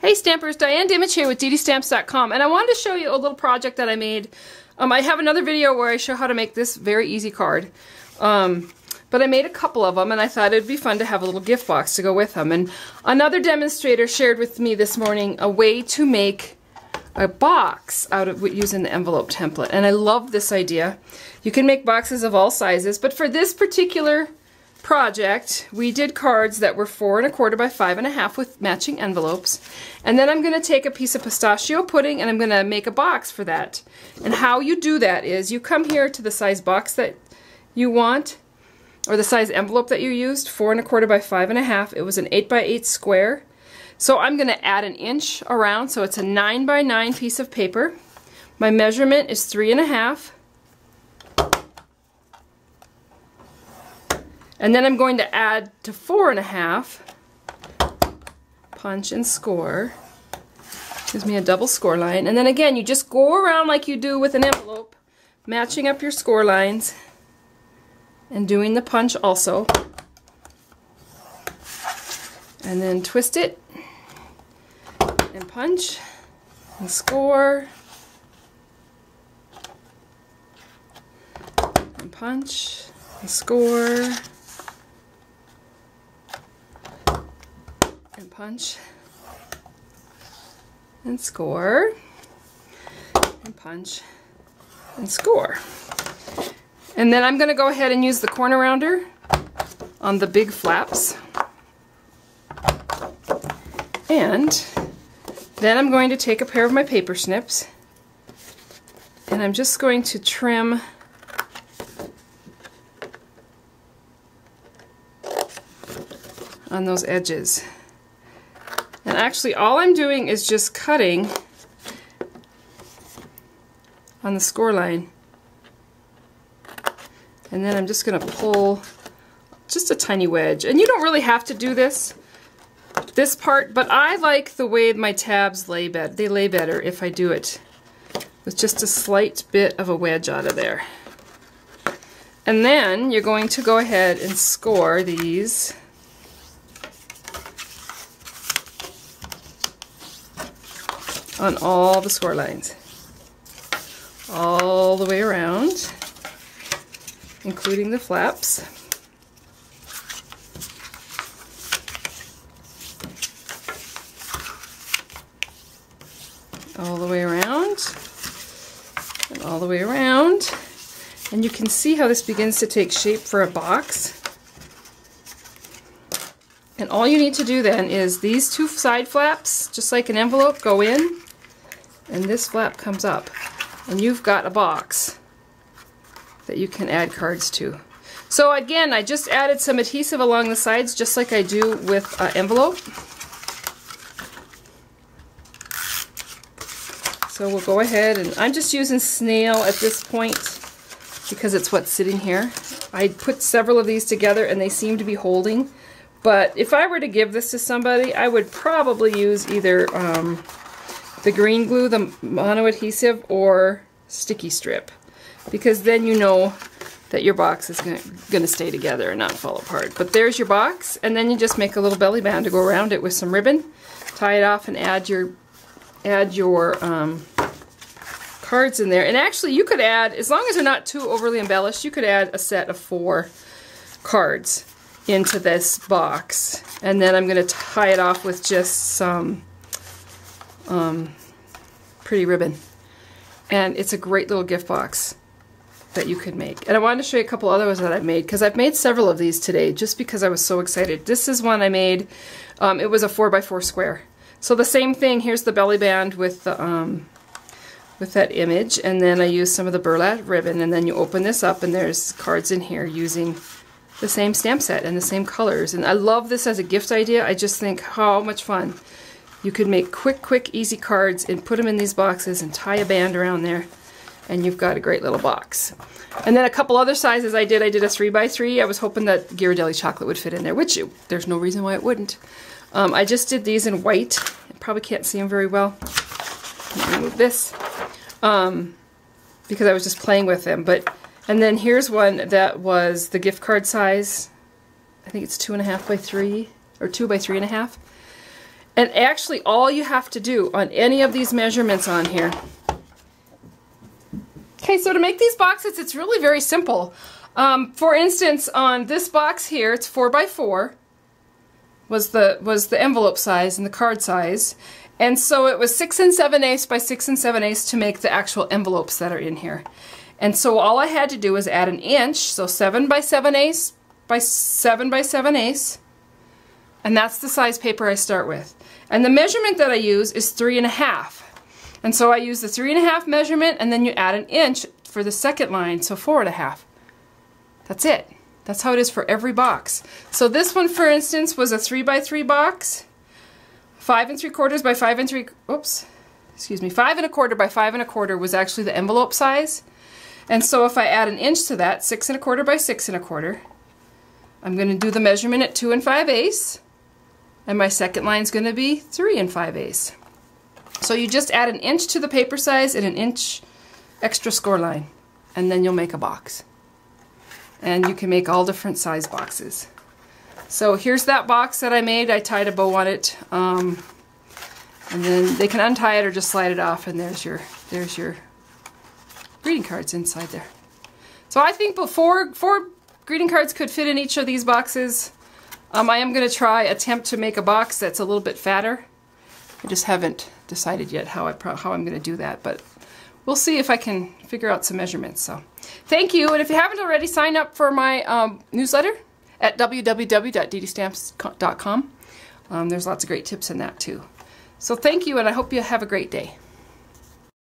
Hey Stampers, Diane Dimich here with DDStamps.com, and I wanted to show you a little project that I made. I have another video where I show how to make this very easy card, but I made a couple of them and I thought it'd be fun to have a little gift box to go with them. And another demonstrator shared with me this morning a way to make a box out of using the envelope template, and I love this idea. You can make boxes of all sizes, but for this particular project we did cards that were 4 1/4 by 5 1/2 with matching envelopes, and then I'm going to take a piece of pistachio pudding and I'm going to make a box for that. And how you do that is you come here to the size box that you want, or the size envelope that you used, 4 1/4 by 5 1/2. It was an 8 by 8 square, so I'm going to add an inch around, so it's a 9 by 9 piece of paper. My measurement is 3 1/2. And then I'm going to add to 4 1/2, punch and score. Gives me a double score line. And then again, you just go around like you do with an envelope, matching up your score lines and doing the punch also. And then twist it and punch and score and punch and score. And punch and score and punch and score. And then I'm going to go ahead and use the corner rounder on the big flaps, and then I'm going to take a pair of my paper snips and I'm just going to trim on those edges. And actually all I'm doing is just cutting on the score line, and then I'm just going to pull just a tiny wedge. And you don't really have to do this part, but I like the way my tabs lay better. They lay better if I do it with just a slight bit of a wedge out of there. And then you're going to go ahead and score these on all the score lines, all the way around, including the flaps. All the way around, and all the way around. And you can see how this begins to take shape for a box. And all you need to do then is these two side flaps, just like an envelope, go in, and this flap comes up, and you've got a box that you can add cards to. So again, I just added some adhesive along the sides, just like I do with envelope. So we'll go ahead, and I'm just using snail at this point because it's what's sitting here. I put several of these together and they seem to be holding, but if I were to give this to somebody, I would probably use either the green glue, the mono adhesive, or sticky strip, because then you know that your box is going to stay together and not fall apart. But there's your box, and then you just make a little belly band to go around it with some ribbon, tie it off, and add your cards in there. And actually you could add, as long as they're not too overly embellished, you could add a set of 4 cards into this box. And then I'm going to tie it off with just some pretty ribbon. And it's a great little gift box that you could make. And I wanted to show you a couple others that I've made, because I've made several of these today just because I was so excited. This is one I made. It was a 4 by 4 square. So the same thing, here's the belly band with the with that image, and then I used some of the burlap ribbon, and then you open this up and there's cards in here using the same stamp set and the same colors. And I love this as a gift idea. I just think how much fun you could make quick, easy cards and put them in these boxes and tie a band around there, and you've got a great little box. And then a couple other sizes I did a 3 by 3. I was hoping that Ghirardelli chocolate would fit in there, which there's no reason why it wouldn't. I just did these in white. You probably can't see them very well. Let me move this because I was just playing with them. And then here's one that was the gift card size. I think it's 2.5 by 3 or 2 by 3.5. And actually all you have to do on any of these measurements on here. Okay, so to make these boxes, it's really very simple. For instance, on this box here, it's 4x4 was the envelope size and the card size. And so it was 6 7/8 by 6 7/8 to make the actual envelopes that are in here. And so all I had to do was add an inch, so 7 by 7/8 by 7 by 7/8. And that's the size paper I start with. And the measurement that I use is 3.5. And so I use the 3.5 measurement, and then you add an inch for the second line, so 4.5. That's it. That's how it is for every box. So this one, for instance, was a 3x3 box. 5 3/4 by 5 3. Oops, excuse me. 5 1/4 by 5 1/4 was actually the envelope size. And so if I add an inch to that, 6 1/4 by 6 1/4, I'm going to do the measurement at 2 5/8, and my second line is going to be 3 5/8. So you just add an inch to the paper size and an inch extra score line, and then you'll make a box. And you can make all different size boxes. So here's that box that I made. I tied a bow on it, and then they can untie it or just slide it off, and there's your greeting cards inside there. So I think four greeting cards could fit in each of these boxes. I am going to attempt to make a box that's a little bit fatter. I just haven't decided yet how I'm going to do that, but we'll see if I can figure out some measurements. So thank you, and if you haven't already, sign up for my newsletter at www.DDStamps.com. There's lots of great tips in that too. So thank you, and I hope you have a great day.